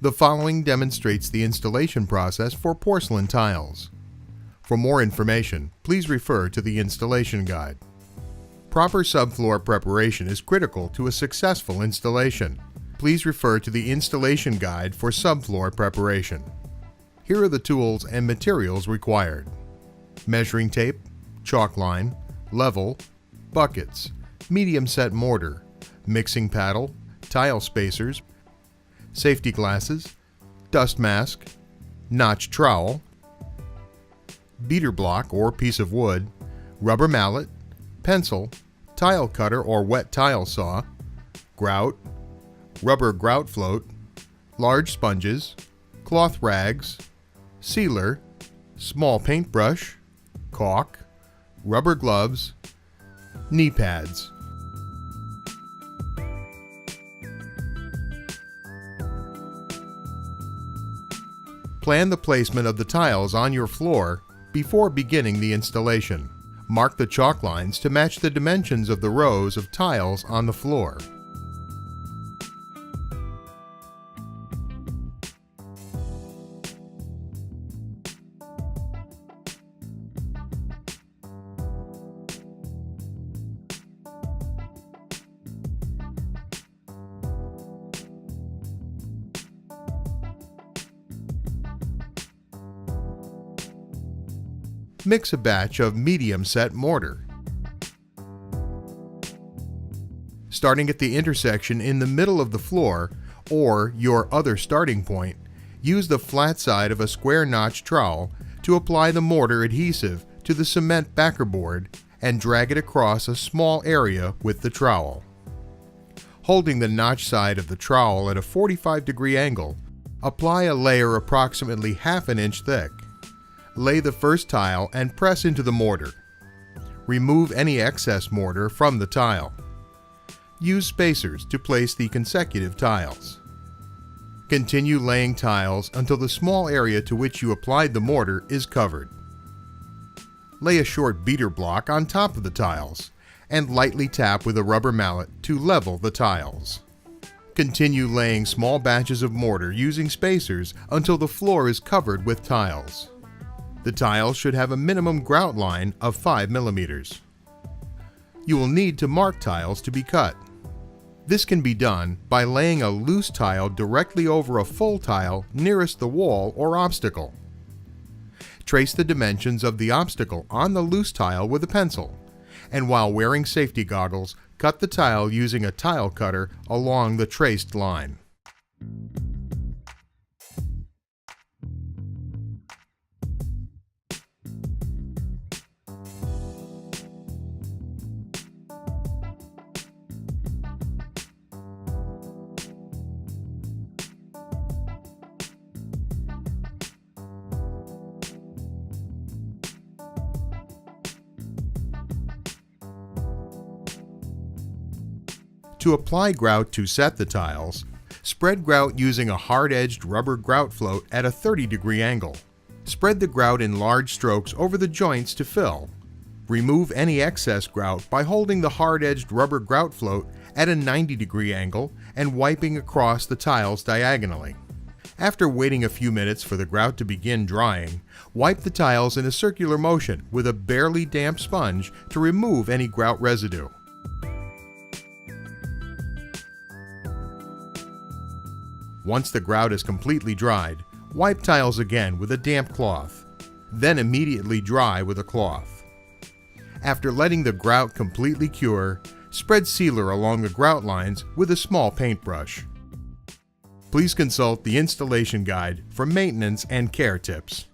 The following demonstrates the installation process for porcelain tiles. For more information, please refer to the installation guide. Proper subfloor preparation is critical to a successful installation. Please refer to the installation guide for subfloor preparation. Here are the tools and materials required: measuring tape, chalk line, level, buckets, medium set mortar, mixing paddle, tile spacers, safety glasses, dust mask, notch trowel, beater block or piece of wood, rubber mallet, pencil, tile cutter or wet tile saw, grout, rubber grout float, large sponges, cloth rags, sealer, small paintbrush, caulk, rubber gloves, knee pads. Plan the placement of the tiles on your floor before beginning the installation. Mark the chalk lines to match the dimensions of the rows of tiles on the floor. Mix a batch of medium set mortar. Starting at the intersection in the middle of the floor, or your other starting point, use the flat side of a square notch trowel to apply the mortar adhesive to the cement backer board and drag it across a small area with the trowel. Holding the notch side of the trowel at a 45-degree angle, apply a layer approximately ½ an inch thick. Lay the first tile and press into the mortar. Remove any excess mortar from the tile. Use spacers to place the consecutive tiles. Continue laying tiles until the small area to which you applied the mortar is covered. Lay a short beater block on top of the tiles and lightly tap with a rubber mallet to level the tiles. Continue laying small batches of mortar using spacers until the floor is covered with tiles. The tiles should have a minimum grout line of 5 mm. You will need to mark tiles to be cut. This can be done by laying a loose tile directly over a full tile nearest the wall or obstacle. Trace the dimensions of the obstacle on the loose tile with a pencil, and while wearing safety goggles, cut the tile using a tile cutter along the traced line. To apply grout to set the tiles, spread grout using a hard-edged rubber grout float at a 30-degree angle. Spread the grout in large strokes over the joints to fill. Remove any excess grout by holding the hard-edged rubber grout float at a 90-degree angle and wiping across the tiles diagonally. After waiting a few minutes for the grout to begin drying, wipe the tiles in a circular motion with a barely damp sponge to remove any grout residue. Once the grout is completely dried, wipe tiles again with a damp cloth, then immediately dry with a cloth. After letting the grout completely cure, spread sealer along the grout lines with a small paintbrush. Please consult the installation guide for maintenance and care tips.